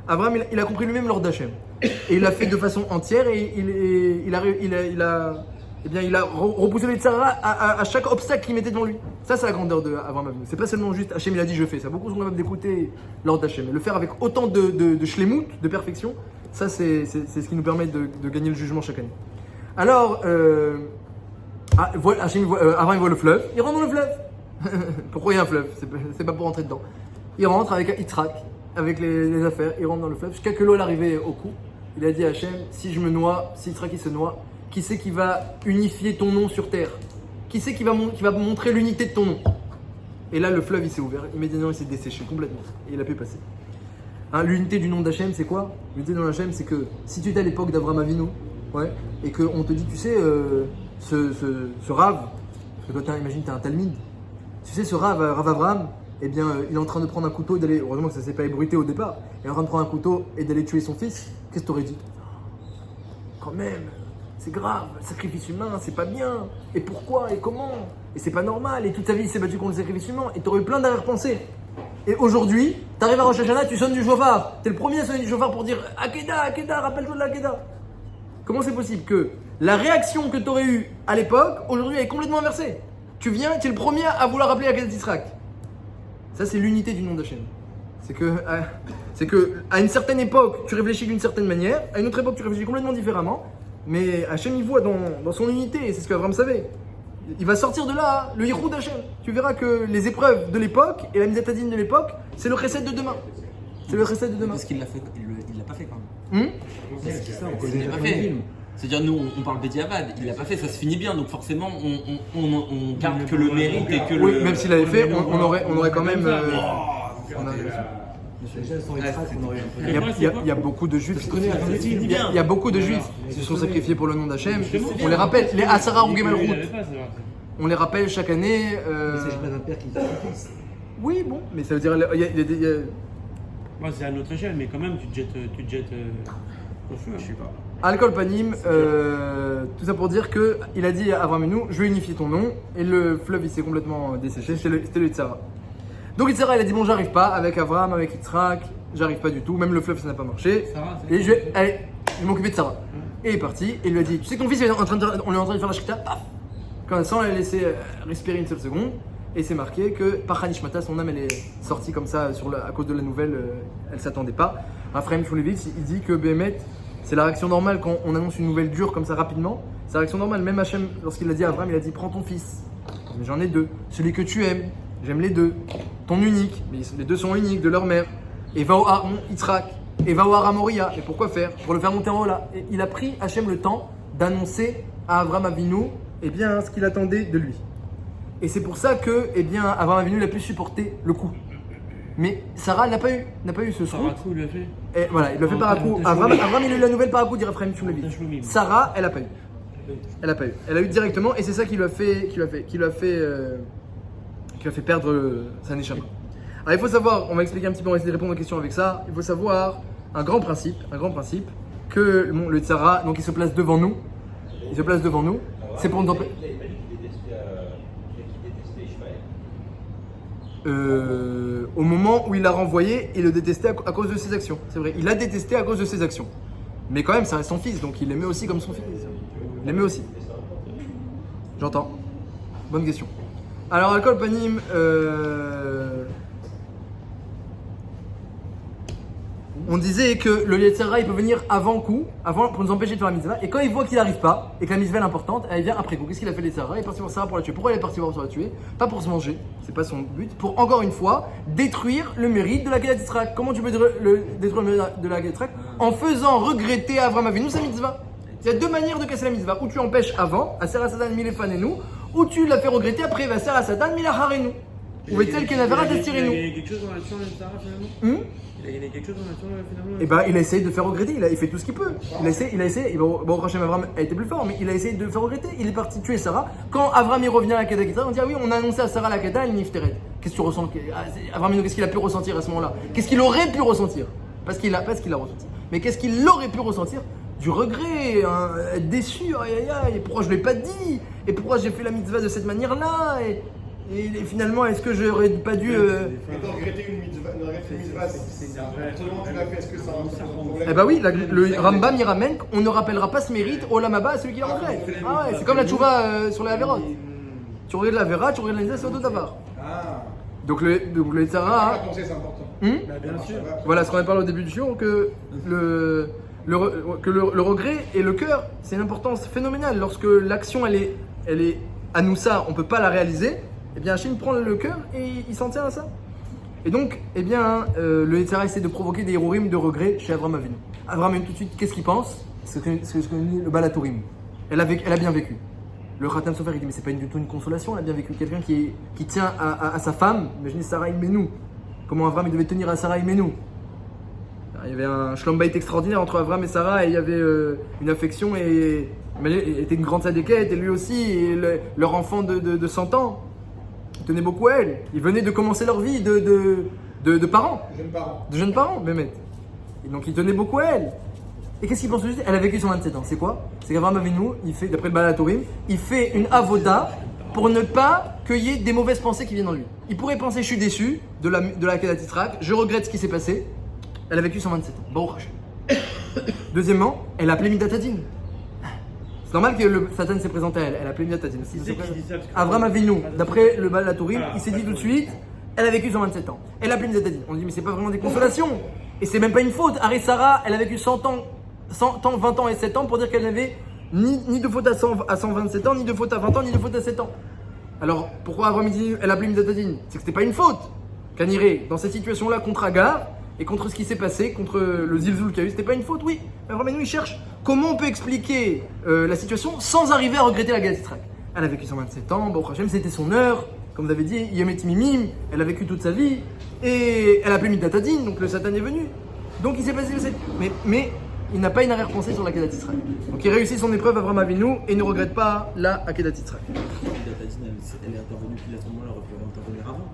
Abraham, il a compris lui-même l'ordre d'Hachem. Et il l'a fait de façon entière et il a repoussé les tzara à chaque obstacle qu'il mettait devant lui. Ça, c'est la grandeur d'Abraham Avinu. C'est pas seulement juste Hachem, il a dit je fais. Ça, beaucoup sont capables d'écouter l'ordre d'Hachem. Mais le faire avec autant de shlemut, de perfection, ça, c'est ce qui nous permet de gagner le jugement chaque année. Alors, Abraham il voit le fleuve, il rentre dans le fleuve. Pourquoi il y a un fleuve? C'est pas pour rentrer dedans. Il rentre avec Yitzhak, avec les affaires, il rentre dans le fleuve. Jusqu'à que l'eau l'arrivée au cou, il a dit à Hachem, si je me noie, si Yitzhak il se noie, qui c'est qui va unifier ton nom sur terre? Qui c'est qui va montrer l'unité de ton nom? Et là, le fleuve, il s'est ouvert. Immédiatement, il s'est desséché complètement. Et il a pu passer. Hein, l'unité du nom d'Hachem, c'est quoi? L'unité du nom d'Hachem, c'est que si tu étais à l'époque d'Avraham Avinu, ouais, et qu'on te dit, tu sais, ce Rav, parce que toi, imagine, tu as un Talmud, tu sais, ce Rav Avraham, eh bien, il est en train de prendre un couteau et d'aller, heureusement que ça ne s'est pas ébruité au départ, il est en train de prendre un couteau et d'aller tuer son fils. Qu'est-ce que tu aurais dit? Quand même, c'est grave, le sacrifice humain, c'est pas bien. Et pourquoi et comment? Et c'est pas normal. Et toute sa vie, il s'est battu contre le sacrifice humain. Et t'aurais eu plein d'arrière-pensées. Et aujourd'hui, t'arrives à Rosh Hashanah, tu sonnes du chauffard. T'es le premier à sonner du chauffard pour dire Akeda, Akeda, rappelle-toi de l'Akeda. Comment c'est possible que la réaction que t'aurais eue à l'époque, aujourd'hui, elle est complètement inversée? Tu viens et t'es le premier à vouloir rappeler Akeda Tisrak. Ça, c'est l'unité du nom d'Hachem. C'est que à une certaine époque, tu réfléchis d'une certaine manière. À une autre époque, tu réfléchis complètement différemment. Mais Hachem il voit dans son unité, et c'est ce qu'Abraham savait. Il va sortir de là, le Yichud d'Hachem. Tu verras que les épreuves de l'époque et la mise à Tadine de l'époque, c'est le chesed de demain. C'est le chesed de demain. Parce qu'il l'a fait, il l'a pas fait quand même. C'est ça, on Il connaît l'a pas pas le fait. film. C'est-à-dire nous on parle Bediavad, il l'a pas fait, ça se finit bien, donc forcément on garde que le mérite et que le. Oui, même s'il l'avait fait, on aurait quand même. Déjà, sans Yitzhak, on aurait un peu. Il y a beaucoup de juifs. connais la fin du film. Il y a beaucoup de juifs qui se sont sacrifiés pour le nom d'Hachem. On les rappelle, les Asara ou Gemalrout. On les rappelle chaque année. Il ne s'agit pas d'un père qui sacrifie. Oui, bon, mais ça veut dire. Moi, c'est à notre échelle, mais quand même, tu te jettes au feu. Je sais pas. Alcool Panim, tout ça pour dire qu'il a dit à Abraham Avinu, je vais unifier ton nom, et le fleuve il s'est complètement desséché, c'était le Yitzhara. Donc Yitzhara il a dit bon j'arrive pas avec Abraham, avec Yitzhak, j'arrive pas du tout, même le fleuve ça n'a pas marché, et je vais m'occuper de Sarah. Et il est parti, et il lui a dit tu sais que ton fils on est en train de faire la shrita, paf, comme ça on l'a laissé respirer une seule seconde, et c'est marqué que par Hanishmata son âme elle est sortie comme ça à cause de la nouvelle, elle s'attendait pas. Raphaël Choulevitz il dit que Béhémet, c'est la réaction normale quand on annonce une nouvelle dure comme ça rapidement. C'est la réaction normale. Même Hachem, lorsqu'il a dit à Abraham, il a dit prends ton fils. Mais j'en ai deux. Celui que tu aimes, j'aime les deux. Ton unique, mais les deux sont uniques de leur mère. Et va au Aaron, Yitzhak. Et va au Moria. Et pourquoi faire? Pour le faire monter en haut là. Et il a pris Hachem le temps d'annoncer à Abraham Avinu eh bien, ce qu'il attendait de lui. Et c'est pour ça que eh bien, Abraham Avinu il a pu supporter le coup. Mais Sarah n'a pas eu ce son. Sarah Trou l'a fait. Et voilà, il l'a fait par un coup. Abraham il a eu la nouvelle par un coup, dit Raphaël Choulevitz. Sarah, elle a pas eu. Elle a pas eu. Elle a eu directement et c'est ça qui lui a fait perdre sa neshama. Alors il faut savoir, on va expliquer un petit peu, on va essayer de répondre aux questions avec ça. Il faut savoir un grand principe, que bon, le Tzara, donc il se place devant nous. C'est pour nous empêcher. Il avait pas dit qu'il détestait Ishmaël. Au moment où il l'a renvoyé, il le détestait à cause de ses actions. C'est vrai, il l'a détesté à cause de ses actions. Mais quand même, ça reste son fils, donc il l'aimait aussi comme son fils. Il l'aimait aussi. J'entends. Bonne question. Alors, Al Kol Panim, on disait que le Yetzirah, il peut venir avant pour nous empêcher de faire la mitzvah. Et quand il voit qu'il n'arrive pas, et que la mitzvah est importante, elle vient après coup. Qu'est-ce qu'il a fait le Yetzirah? Il est parti voir Sarah pour la tuer. Pourquoi il est parti voir pour la tuer? Pas pour se manger, c'est pas son but. Pour encore une fois, détruire le mérite de la Kedat Yitzhak. Comment tu peux détruire le mérite de la Kedat Yitzhak? En faisant regretter Avram Avinu sa mitzvah. Il y a deux manières de casser la mitzvah. Ou tu empêches avant, Aser Satan Milefan et nous, ou tu la fais regretter après, Aser Satan Milachar et nous. Ou Etzel Kenavera Testirenu. Il a gagné quelque chose dans l'action de Sarah finalement. Il a gagné quelque chose dans l'action finalement. Et bah il a essayé de faire regretter, il fait tout ce qu'il peut. Il a essayé, et bon Rachem Avram a été plus fort, mais il a essayé de faire regretter. Il est parti tuer Sarah. Quand Avram il revient à la Kedah Kedah, on dit ah oui, on a annoncé à Sarah la Kedah, elle nifteret. Qu'est-ce que tu ressens? Avram, qu'est-ce qu'il a pu ressentir à ce moment-là? Qu'est-ce qu'il aurait pu ressentir? Parce qu'il a ressenti. Mais qu'est-ce qu'il aurait pu ressentir? Du regret, être déçu, et pourquoi je ne l'ai pas dit? Et pourquoi j'ai fait la mitzvah de cette manière-là? Et finalement, est-ce que j'aurais pas dû. Mais t'as regretté une mitzvah, seulement tu l'as fait, est-ce que ça a un problème? Eh bah oui, le Rambam il ramène qu'on ne rappellera pas ce mérite au Lamaba à celui qui la regrette. Ah ouais, c'est comme la tchouva sur les Averot. Tu regrettes la Vera, tu regrettes la Nisa, c'est autre d'avar. Ah. Donc le Tzara. La pensée, c'est important. Bien sûr. Voilà ce qu'on a parlé au début du show, que le regret et le cœur, c'est une importance phénoménale. Lorsque l'action elle est à nous ça, on peut pas la réaliser. Eh bien Hachem prend le cœur et il s'en tient à ça. Et donc, eh bien, le Yetzirah essaie de provoquer des hirurim de regret chez Avram Avinu. Avram Avinu tout de suite, qu'est-ce qu'il pense? C'est ce que dit le Balatourim. Elle a bien vécu. Le Khatam Sofer il dit mais c'est pas du tout une consolation, elle a bien vécu. Quelqu'un qui tient à sa femme, imaginez Sarah Imenou. Comment Avram il devait tenir à Sarah Imenou? Il y avait un shlom bayit extraordinaire entre Avram et Sarah et il y avait une affection et elle était une grande sadéquette et lui aussi, et leur enfant de 100 ans. Ils tenaient beaucoup à elle. Ils venaient de commencer leur vie de parents. De jeunes parents, Mehmet. Et donc ils tenaient beaucoup à elle. Et qu'est-ce qu'ils pensent de elle a vécu 127 ans. C'est quoi? C'est qu'Avram Avinu, il fait, d'après le Balatourim, il fait une avoda pour ne pas qu'il y ait des mauvaises pensées qui viennent en lui. Il pourrait penser, je suis déçu de la Kedat Yitzhak, je regrette ce qui s'est passé. Elle a vécu 127 ans. Baruch Hashem. Deuxièmement, elle a appelé Midatadin. C'est normal que le Satan s'est présenté à elle. Elle a appelé Midatadin. Avram Avinu, d'après le Balatourim, il s'est dit tout de suite, elle a vécu 127 ans. Elle a appelé Midatadin. On dit, mais c'est pas vraiment des consolations. Et c'est même pas une faute. Arrête Sarah, elle a vécu 100 ans, 20 ans et 7 ans pour dire qu'elle n'avait ni de faute à 127 ans, ni de faute à 20 ans, ni de faute à 7 ans. Alors, pourquoi Avram dit, elle a appelé Midatadin? C'est que c'était pas une faute. Qu'Aniré, dans cette situation-là, contre Agar, et contre ce qui s'est passé, contre le zilzoul qu'il y a eu, c'était pas une faute, oui. Mais vraiment, il cherche comment on peut expliquer la situation sans arriver à regretter la Kedat Yitzhak. Elle a vécu 127 ans, Baruch Hashem, c'était son heure. Comme vous avez dit, Yemet Mimim, elle a vécu toute sa vie. Et elle a appelé Midatadin, donc le Satan est venu. Donc il s'est passé mais il n'a pas une arrière-pensée sur la Kedat Yitzhak. Donc il réussit son épreuve à Avram Avinu et ne regrette pas la Kedat Yitzhak. Midatadin, elle est intervenue pile à ce moment-là, elle aurait pu intervenir avant.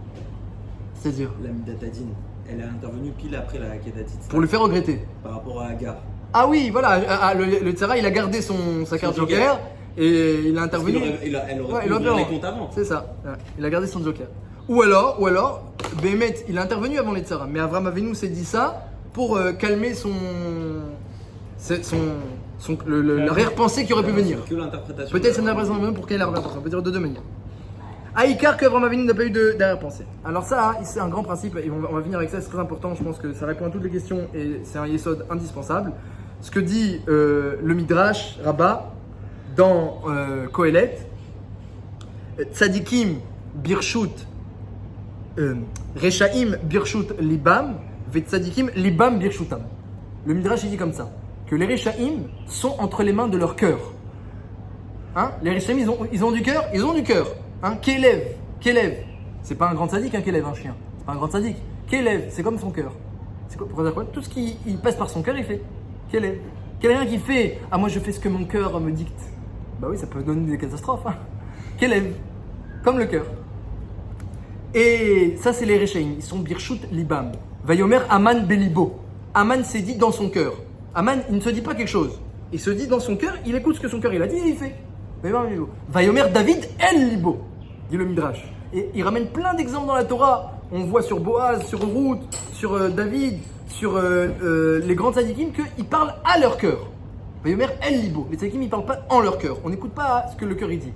C'est-à-dire La Midatadin, elle est intervenue pile après la Kedat Yitzhak. pour le faire regretter. Par rapport à Agar. Ah oui, voilà, le Tzara, il a gardé sa carte joker et il a intervenu. Elle aurait Ouais, pu il aurait ouvrir pu les avoir. comptes avant. C'est ça, ouais. Il a gardé son joker. Ou alors, Béhémet, il a intervenu avant les Tzara. Mais Avram Avinu s'est dit ça pour calmer l'arrière-pensée qui aurait pu venir. Que l'interprétation. Peut-être c'est une interprétation pour quelle arrière-pensée. On peut dire de deux manières. Aïkar que Avram Avinu n'a pas eu d'arrière-pensée. Alors ça, c'est un grand principe et on va finir avec ça, c'est très important. Je pense que ça répond à toutes les questions et c'est un yesod indispensable. Ce que dit le Midrash Rabbah dans Kohelet, Tzadikim Birshut Rechaim Birshut Libam Ve Tzadikim Libam Birshutam. Le Midrash il dit comme ça, que les Rechaim sont entre les mains de leur cœur. Hein? Les Rechaim ils ont du cœur, Hein? Kélev, c'est pas un grand sadique, Kélev, un chien. C'est pas un grand sadique. Kélev, c'est comme son cœur. C'est quoi, pour dire quoi? Tout ce qui passe par son cœur, il fait. Kélev. Quelqu'un qui fait, ah moi je fais ce que mon cœur me dicte. Bah oui, ça peut donner des catastrophes. Hein? Kélev, comme le cœur. Et ça, c'est les Rechaim. Ils sont Birshut Libam. Vayomer Aman Belibo. Aman s'est dit dans son cœur. Aman, il ne se dit pas quelque chose. Il se dit dans son cœur, il écoute ce que son cœur il a dit et il fait. Vayomer David El Libo, dit le Midrash. Et il ramène plein d'exemples dans la Torah. On voit sur Boaz, sur Ruth, sur David, sur les grands tzadikim qu'ils parlent à leur cœur. Vayomer El Libo. Les tzadikim, ils ne parlent pas en leur cœur. On n'écoute pas ce que le cœur il dit.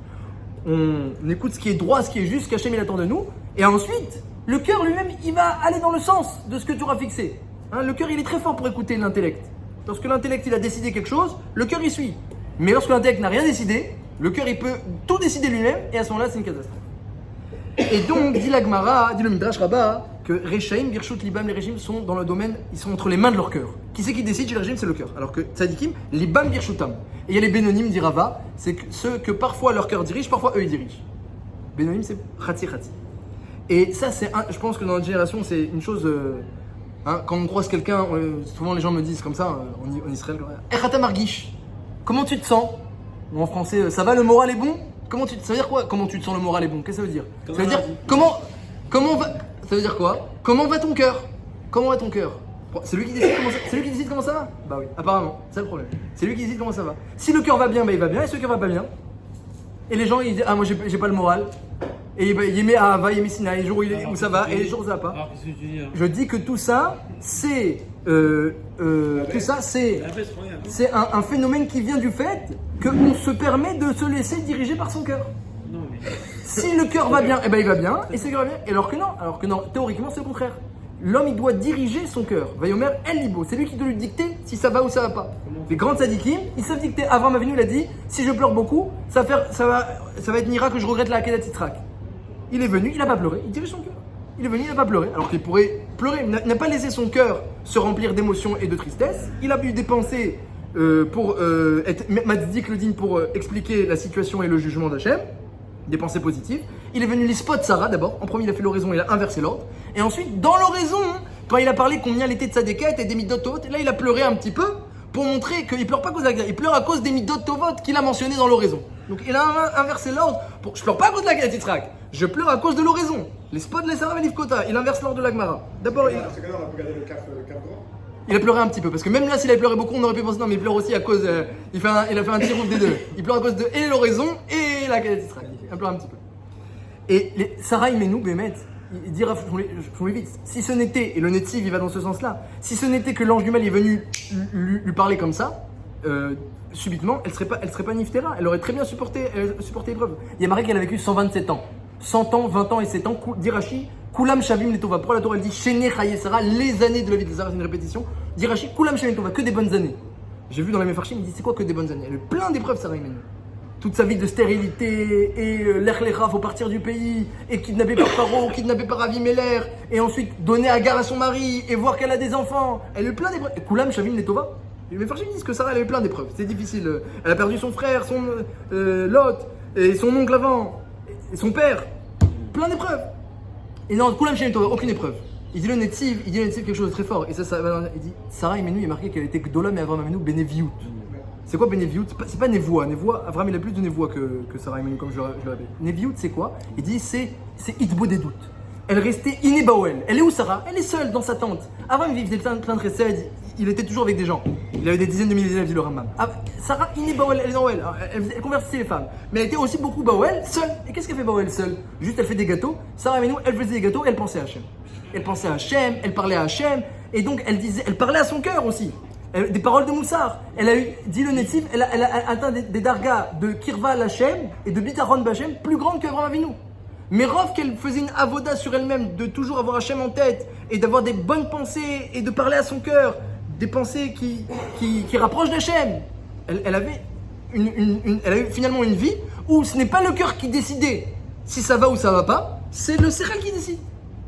On écoute ce qui est droit, ce qui est juste, ce qu'Hachem il attend de nous. Et ensuite, le cœur lui-même, il va aller dans le sens de ce que tu auras fixé. Hein, le cœur, il est très fort pour écouter l'intellect. Lorsque l'intellect, il a décidé quelque chose, le cœur, il suit. Mais lorsque l'intellect n'a rien décidé, le cœur, il peut tout décider lui-même. Et à ce moment-là, c'est une catastrophe. Et donc, dit la Gemara, dit le Midrash Rabbah, que Rechaim, Birshut, Libam, les régimes sont dans le domaine, ils sont entre les mains de leur cœur. Qui c'est qui décide chez les régimes? C'est le cœur. Alors que Tzadikim, Libam, Birshutam. Et il y a les Bénonim, dit Rava, c'est ceux que parfois leur cœur dirige, parfois eux ils dirigent. Bénonim, c'est Khatsi Khatsi. Et ça, je pense que dans notre génération, c'est une chose. Quand on croise quelqu'un, souvent les gens me disent comme ça, en Israël, Echata Margish, comment tu te sens? Ou en français, ça va, le moral est bon? Ça veut dire quoi? Comment tu te sens, le moral est bon? Qu'est-ce que ça veut dire? Ça veut dire comment va? Ça veut dire quoi? Comment va ton cœur? Comment va ton cœur? C'est lui qui décide comment ça va? Bah oui, apparemment, c'est le problème. C'est lui qui décide comment ça va. Si le cœur va bien, bah il va bien, et si le cœur va pas bien, et les gens ils disent moi j'ai pas le moral. Et il met Ahava, il met Sinaï, les jours où ça va, et les jours où ça va pas. Alors, qu'est-ce que tu dis? Je dis que tout ça, c'est un phénomène qui vient du fait qu'on se permet de se laisser diriger par son cœur. Non, mais. Si le cœur va bien, eh ben il va bien, et si le cœur va bien, alors que non, théoriquement c'est le contraire. L'homme il doit diriger son cœur. Vayomer El Libo, c'est lui qui doit lui dicter si ça va ou ça va pas. Les grands tzadikim, ils savent dicter. Avraham Avinu il a dit, si je pleure beaucoup, ça va être Nira que je regrette la Akedat Yitzhak. Il est venu, il n'a pas pleuré, il dirige son cœur. Il est venu, il n'a pas pleuré, alors qu'il pourrait pleurer. Il n'a pas laissé son cœur se remplir d'émotions et de tristesse. Il a pu dépenser pour être Matzdik le digne pour expliquer la situation et le jugement d'Hachem. Des pensées positives. Il est venu l'Ispot Sarah d'abord. En premier, il a fait l'oraison, il a inversé l'ordre. Et ensuite, dans l'oraison, quand il a parlé combien il était de Tzadéket et des Midot Tovot, là, il a pleuré un petit peu pour montrer qu'il ne pleure pas à cause de la guerre. Il pleure à cause des Midot Tovot qu'il a mentionné dans l'oraison. Donc, il a inversé l'ordre. Je ne pleure pas à cause de la guerre, Yitzhak. Je pleure à cause de l'oraison. Les spots, les Sarah et l'Ifkota. Il inverse l'ordre de la Gemara. D'abord, Dans ce cas-là, on a pu garder le cap droit. il a pleuré un petit peu, parce que même là, s'il avait pleuré beaucoup, on aurait pu penser non, mais il pleure aussi à cause. Il a fait un tirouf des deux. Il pleure à cause de et l'oraison et la guerre d'Israël. Il pleure un petit peu. Et Sarah Imenou, Bémet, il dira, je vite, si ce n'était, et le Netziv il va dans ce sens-là, si ce n'était que l'ange du mal est venu lui parler comme ça, subitement, elle serait pas Niftera, elle aurait très bien supporté l'épreuve. Il y a marqué qu'elle a vécu 127 ans. 100 ans, 20 ans et 7 ans, d'Irachi, Kulam Shavim Letova. Pour la Torah, elle dit Shene Chaye Sarah, les années de la vie de Sarah, c'est une répétition. D'Irachi, Kulam Shavim Letova, que des bonnes années. J'ai vu dans les Mefarshim, il dit c'est quoi que des bonnes années? Elle a eu plein d'épreuves, Sarah Imenou. Toute sa vie de stérilité, et l'Echlecha, faut partir du pays, et kidnappé par Paro, kidnappé par Avimelech, et ensuite donner à gare à son mari, et voir qu'elle a des enfants. Elle a eu plein d'épreuves. Et Kulam Shavim Letova. Les Mefarshim disent que Sarah, elle a eu plein d'épreuves. C'est difficile. Elle a perdu son frère, son Lot, et son oncle avant, et son père. Plein d'épreuves. Et non, Kulam Shavim Letova, aucune épreuve. Il dit le Netziv quelque chose de très fort. Et ça il dit Sarah Imenou, il est marqué qu'elle était Gdola, mais Avraham Avinu, Beneviout. C'est quoi Beneviout? C'est pas Nevoa. Avraham il a plus de Nevoa que Sarah Imenou, comme je le répète. Neviout, c'est quoi? Il dit c'est Hitbo des doutes. Elle restait Inébaouel. Elle est où Sarah? Elle est seule dans sa tente. Avraham il faisait plein de recèdes. Il était toujours avec des gens. Il avait des dizaines de milliers d'élèves, dit le Rambam. Sarah Inébaouel, elle est dans Oel. Elle convertissait les femmes. Mais elle était aussi beaucoup Baouel, seule. Et qu'est-ce qu'elle fait Baouel seule? Juste elle fait des gâteaux. Sarah Imenou, elle faisait des gâteaux, elle pensait à Hachem. Elle pensait à Hachem, elle parlait à Hachem. Et donc elle parlait à son cœur aussi. Des paroles de Moussar. Elle a eu, dit le Netziv, elle a atteint des dargas de Kirva Hachem et de Bitaron Bachem plus grandes qu'Avraham Avinu. Mais Rov qu'elle faisait une avoda sur elle-même, de toujours avoir Hachem en tête et d'avoir des bonnes pensées et de parler à son cœur, des pensées qui rapprochent d'Hachem. Elle avait elle a eu finalement une vie où ce n'est pas le cœur qui décidait si ça va ou ça va pas, c'est le Sechel qui décide.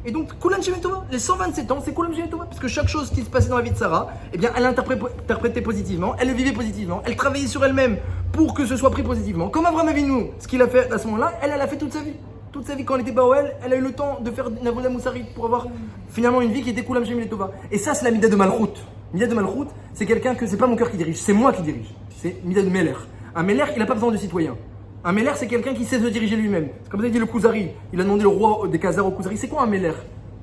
Et donc, Kulan Shem Tova, les 127 ans, c'est Kulan Shem Tova. Parce que chaque chose qui se passait dans la vie de Sarah, eh bien, elle l'interprétait positivement, elle le vivait positivement, elle travaillait sur elle-même pour que ce soit pris positivement. Comme Avraham Avinu, ce qu'il a fait à ce moment-là, elle a fait toute sa vie. Toute sa vie, quand elle était Baouel, elle a eu le temps de faire une avoda moussarit pour avoir finalement une vie qui était Kulam Shem Tova. Et ça, c'est la Mida de Malchut. Mida de Malchut, c'est quelqu'un que c'est pas mon cœur qui dirige, c'est moi qui dirige. C'est Mida de Meler. Un Meler, il n'a pas besoin de citoyen. Un Meler, c'est quelqu'un qui sait se diriger lui-même. C'est comme ça qu'il dit le Kuzari. Il a demandé le roi des Khazars au Kuzari, c'est quoi un Meler?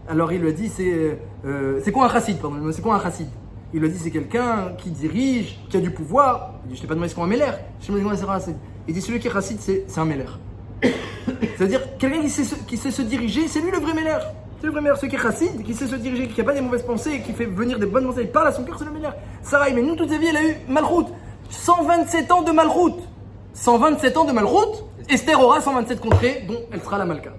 Alors il lui a dit, c'est quoi un chassid, pardon, c'est quoi un chassid? Il lui a dit c'est quelqu'un qui dirige, qui a du pouvoir. Il dit je t'ai pas demandé ce qu'on a un Meller. Je t'ai demandé c'est Il dit celui qui est raciste c'est un Meller. C'est-à-dire quelqu'un qui sait se diriger, c'est lui le vrai Meller. C'est le vrai Meller, celui qui est raciste, qui sait se diriger, qui n'a pas des mauvaises pensées, qui fait venir des bonnes pensées, il parle à son cœur, c'est le Meller. Sarah, mais nous toute sa vie elle a eu malroute. 127 ans de malroute. 127 ans de malroute. Esther aura 127 contrées dont elle sera la Malka.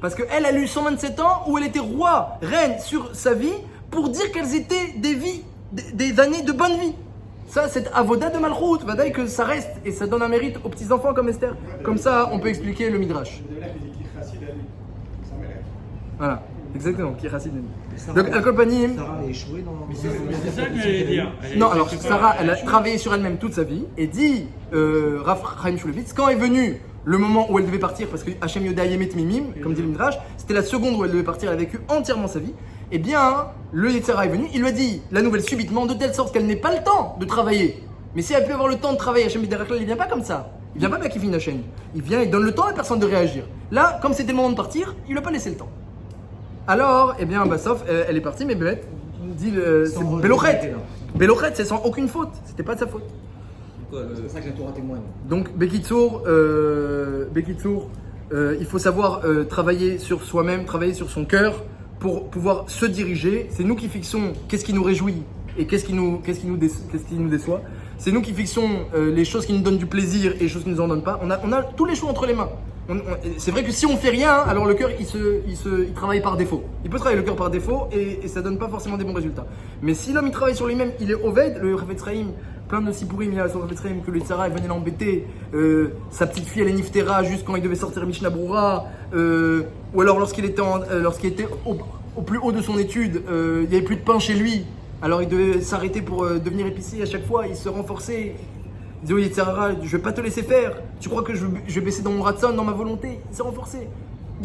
Parce qu'elle a eu 127 ans où elle était roi, reine sur sa vie pour dire qu'elles étaient des vies, des années de bonne vie. Ça, c'est avoda de malroute. Vadaï que ça reste et ça donne un mérite aux petits-enfants comme Esther. Comme ça, on peut expliquer le Midrash. Voilà, exactement, qui est racine. Donc, Al-Kolpanim. Sarah a échoué dans. C'est ça que j'allais dire. Non, alors Sarah, elle a travaillé sur elle-même toute sa vie et dit, Rav Chaim Shulevitz, quand est venu le moment où elle devait partir, parce que Hachem Yoda Yemet Mimim, comme dit le Midrash, c'était la seconde où elle devait partir, elle a vécu entièrement sa vie. Eh bien, le Yetzirah est venu, il lui a dit la nouvelle subitement, de telle sorte qu'elle n'ait pas le temps de travailler. Mais si elle peut avoir le temps de travailler, Hachem Yoda il vient pas comme ça. Il vient pas bien qu'il finisse Hachem. Il vient, il donne le temps à la personne de réagir. Là, comme c'était le moment de partir, il lui a pas laissé le temps. Alors, eh bien, sauf, elle est partie, mais Bémet dit c'est Bélochet. Bélochet, c'est sans aucune faute. C'était pas de sa faute. C'est pour ça que la Torah témoigne. Donc, Bekitsour, il faut savoir travailler sur soi-même, travailler sur son cœur pour pouvoir se diriger. C'est nous qui fixons qu'est-ce qui nous réjouit et qu'est-ce qui nous déçoit. C'est nous qui fixons les choses qui nous donnent du plaisir et les choses qui nous en donnent pas. On a tous les choix entre les mains. C'est vrai que si on fait rien, alors le cœur il travaille par défaut. Il peut travailler le cœur par défaut et ça donne pas forcément des bons résultats. Mais si l'homme il travaille sur lui-même, il est oved, le Chafetz Chaim, plein de Sipurim il y a sur le Chafetz Chaim que le Tzara venait l'embêter, sa petite fille elle est Niftera juste quand il devait sortir Mishnah Brura, ou alors lorsqu'il était au plus haut de son étude, il n'y avait plus de pain chez lui, alors il devait s'arrêter pour devenir épicier à chaque fois, il se renforçait. Il dit, oui, Yetzirah, je vais pas te laisser faire. Tu crois que je vais baisser dans mon ratson, dans ma volonté? Il s'est renforcé.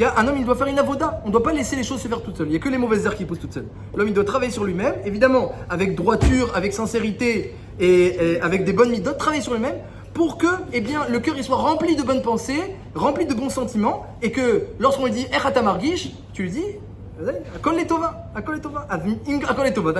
Un homme, il doit faire une avoda. On ne doit pas laisser les choses se faire toutes seules. Il n'y a que les mauvaises heures qui poussent toutes seules. L'homme, il doit travailler sur lui-même, évidemment, avec droiture, avec sincérité et avec des bonnes midot, travailler sur lui-même pour que le cœur il soit rempli de bonnes pensées, rempli de bons sentiments et que lorsqu'on lui dit Echata Margish, tu lui dis Akol Letova, Akol Letova, Akol Letova, Akol Letova,